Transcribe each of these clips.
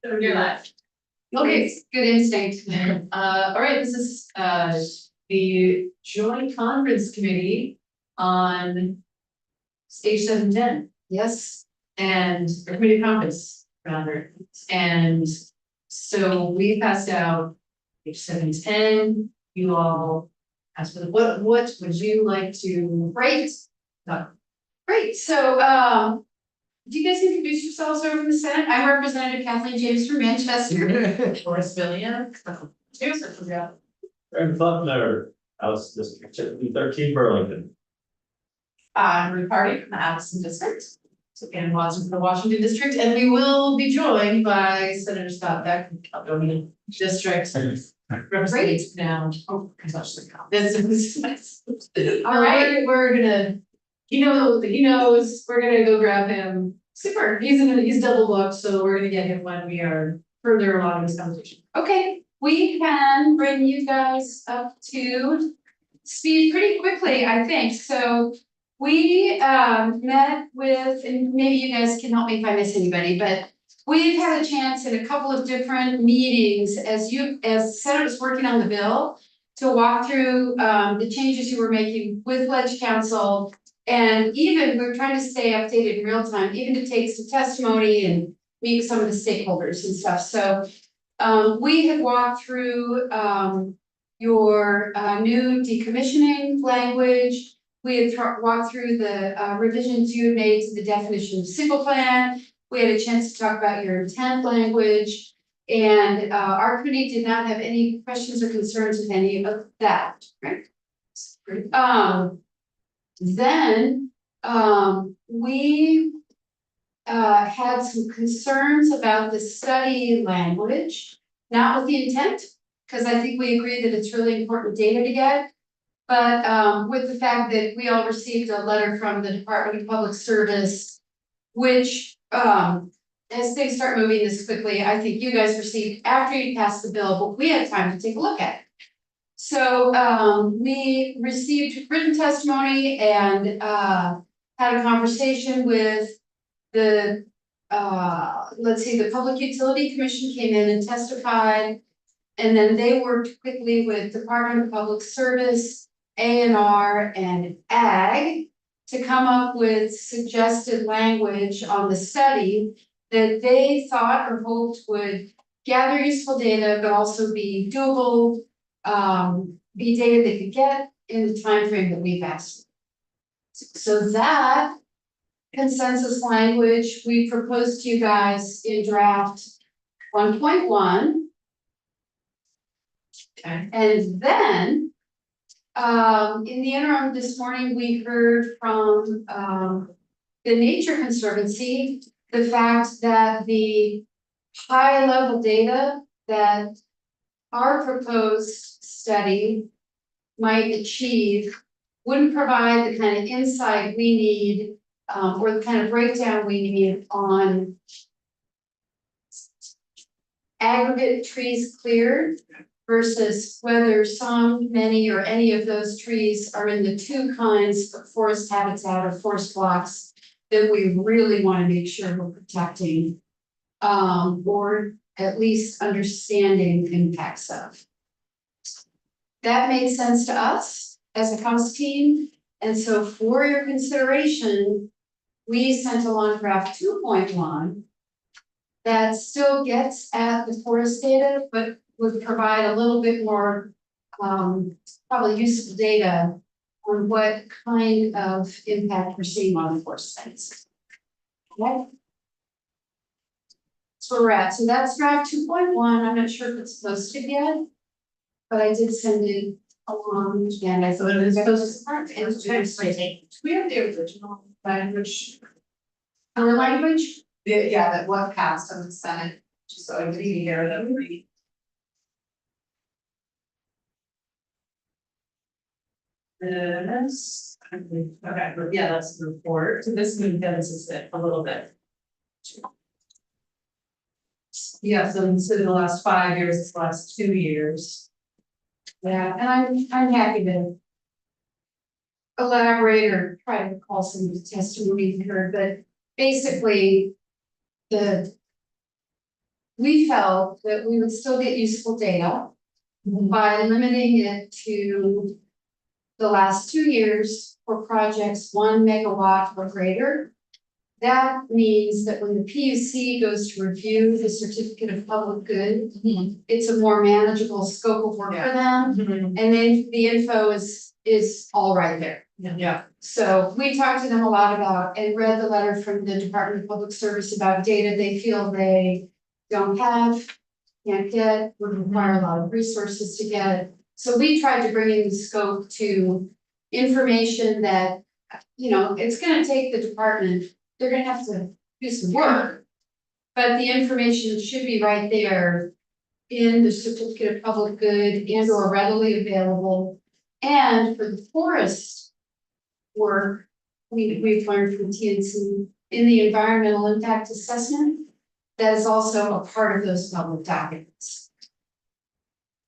You're live. Okay, good instinct. All right, this is the joint conference committee on H.710. Yes. And the committee conference rather. And so we passed out H.710. You all asked for what would you like to write? Great, so do you guys introduce yourselves over in the Senate? I'm Representative Kathleen James from Manchester. Horace William. Aaron Faulkner, House District 13 Burlington. I'm Ruth Hardy from the Addison District, so in Washington, the Washington District, and we will be joined by Senator Scott Beck from Caledonia District. Representing now. Oh, gosh, this is all right. We're gonna, he knows, we're gonna go grab him. Super, he's double booked, so we're gonna get him when we are further along in this conversation. Okay, we can bring you guys up to speed pretty quickly, I think. So we met with, and maybe you guys can help me if I miss anybody, but we've had a chance in a couple of different meetings as Senate was working on the bill to walk through the changes you were making with Ledge Council. And even we're trying to stay updated in real time, even to take some testimony and meet some of the stakeholders and stuff. So we had walked through your new decommissioning language. We had walked through the revisions you had made to the definition of single plan. We had a chance to talk about your intent language, and our committee did not have any questions or concerns with any of that, right? Then we had some concerns about the study language, not with the intent, because I think we agree that it's really important data to get, but with the fact that we all received a letter from the Department of Public Service, which as things start moving this quickly, I think you guys received after you passed the bill, but we had time to take a look at it. So we received written testimony and had a conversation with the the Public Utility Commission came in and testified, and then they worked quickly with Department of Public Service, A&R, and Ag to come up with suggested language on the study that they thought or hoped would gather useful data, but also be doable, be data they could get in the time frame that we've asked. So that consensus language we proposed to you guys in draft 1.1. Okay. And then in the interim this morning, we heard from the Nature Conservancy the fact that the high level data that our proposed study might achieve wouldn't provide the kind of insight we need or the kind of breakdown we need on aggregate trees cleared versus whether some, many, or any of those trees are in the two kinds of forest habitat or forest blocks that we really want to make sure we're protecting or at least understanding the impacts of. That made sense to us as a House team, and so for your consideration, we sent along draft 2.1 that still gets at the forest data, but would provide a little bit more probably useful data on what kind of impact we're seeing on the forest sites. Okay. That's where we're at. So that's draft 2.1. I'm not sure if it's posted yet, but I did send it along and I thought it was posted. We have the original language. Our language? Yeah, that was passed on the Senate, just so everybody can hear them read. This, okay, but yeah, that's the report. So this condenses it a little bit. Yeah, so instead of the last 5 years, it's the last 2 years. Yeah, and I'm happy to elaborate or try to call some of the testimony we heard, but basically the we felt that we would still get useful data by limiting it to the last 2 years for projects 1 megawatt or greater. That means that when the PUC goes to review the certificate of public good, it's a more manageable scope of work for them. And then the info is all right there. Yeah. So we talked to them a lot about and read the letter from the Department of Public Service about data they feel they don't have, can't get, would require a lot of resources to get. So we tried to bring in the scope to information that, you know, it's gonna take the department, they're gonna have to do some work. But the information should be right there in the certificate of public good and or readily available. And for the forest work, we've learned from TNC in the environmental impact assessment, that is also a part of those public documents.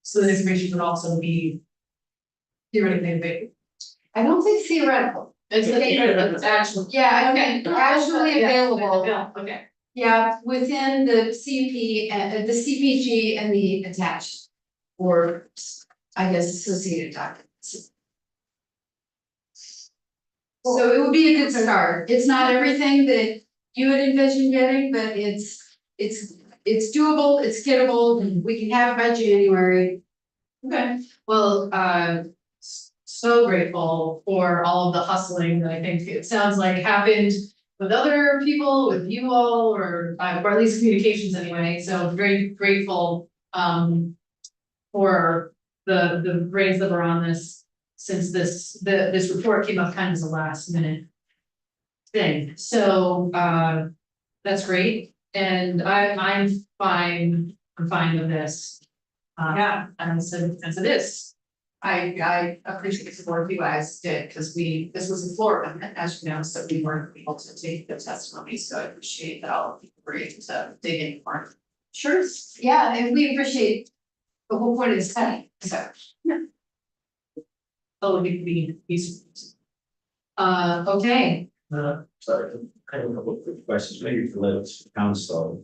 So the information would also be theoretically available. I don't think theoretical. It's actual. Yeah, I mean, actually available. Yeah, okay. Yeah, within the CP, the CPG and the attached, or I guess associated documents. So it would be a good start. It's not everything that you would envision getting, but it's doable, it's gettable, we can have it by January. Okay, well, so grateful for all of the hustling that I think it sounds like happened with other people, with you all, or at least communications anyway, so very grateful for the brains that were on this, since this report came up kind of as a last minute thing, so that's great, and I'm fine with this. Yeah, as it is. I appreciate the support you guys did, because this was in Florida, as you know, so we weren't able to take the testimony, so I appreciate that all of you were able to dig in more. Sure, yeah, and we appreciate the whole point of this study, so. Oh, we okay, Sorry, I have a couple of quick questions, maybe for the council.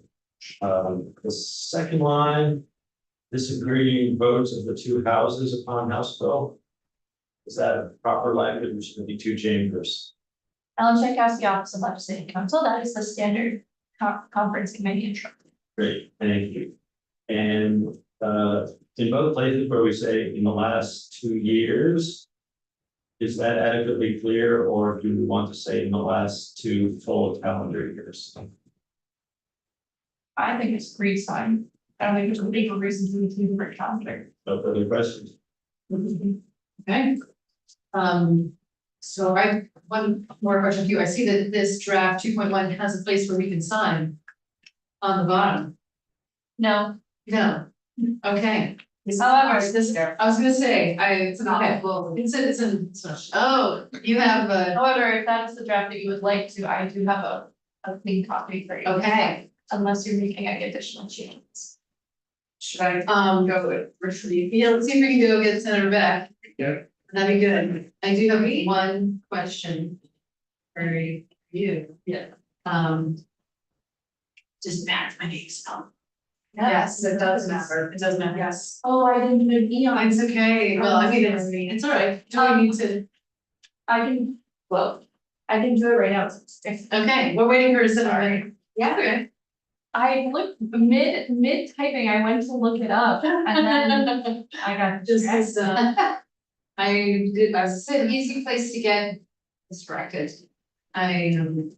The second line, disagreeing votes of the 2 houses upon House bill. Is that proper language, or should it be 2 chambers? Ellen Tchaikovsky, Office of Legislative Counsel, that is the standard conference committee instruction. Great, thank you. And in both places where we say in the last 2 years, is that adequately clear, or do we want to say in the last 2 full calendar years? I think it's pretty fine. I don't think there's a legal reason to use the word calendar. No further questions? okay. So I, one more question for you, I see that this draft 2.1 has a place where we can sign on the bottom. No, No, okay. however, I was gonna say, it's an Okay. awful, it's in, oh, you have however, if that is the draft that you would like to, I do have a clean copy for you. okay. Unless you're making any additional changes. Should I, go with retrieve, yeah, let's see if we can go get Senator back. Yeah. That'd be good. I do have one question for you. Yeah. Just match my name spell. Yes, it does matter. It does matter. Yes. Oh, I didn't do neon. It's okay. Well, I mean, it's all right. Do I need to? I can do it right now. Okay, we're waiting for a Senator. Sorry. Yeah, okay. I looked mid typing, I went to look it up and then I got Just distracted. I did, It's an easy place to get distracted. I am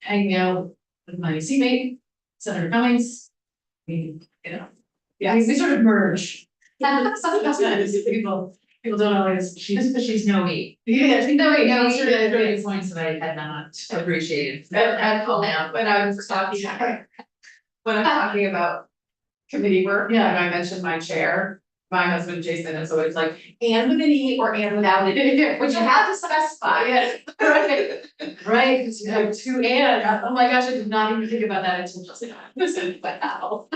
hanging out with my seatmate, Senator Cummings. We, yeah, we sort of merge. Sometimes people don't always. She's no me. Yeah, no, wait, no, These sure, are yeah, the points that I had not appreciated. When I was talking, when I'm talking about committee work, Yeah. and I mentioned my chair, my husband Jason is always like, and with an E or and without an E, which you have to specify. Yeah, right, right, because you have 2 and, oh my gosh, I did not even think about that until just now. Listen, wow.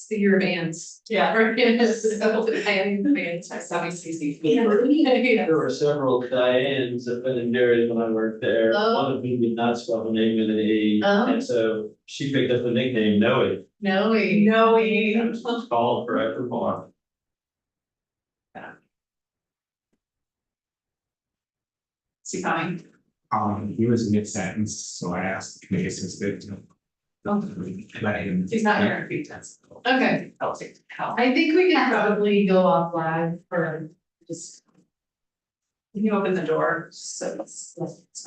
the year of ants. Yeah. Or yes, ants, I saw CC. There were several Dianes at Ben and Jerry's when I worked there. Oh. One of whom did not spell the name with an E. Oh. And so she picked up the nickname Noe. No, And she was called forevermore. is he coming? He was mid-sentence, so I asked the committee assistant to let him. He's not here in a few minutes. Okay, I'll take the help. I think we can probably go off live for just. Can you open the door, so it's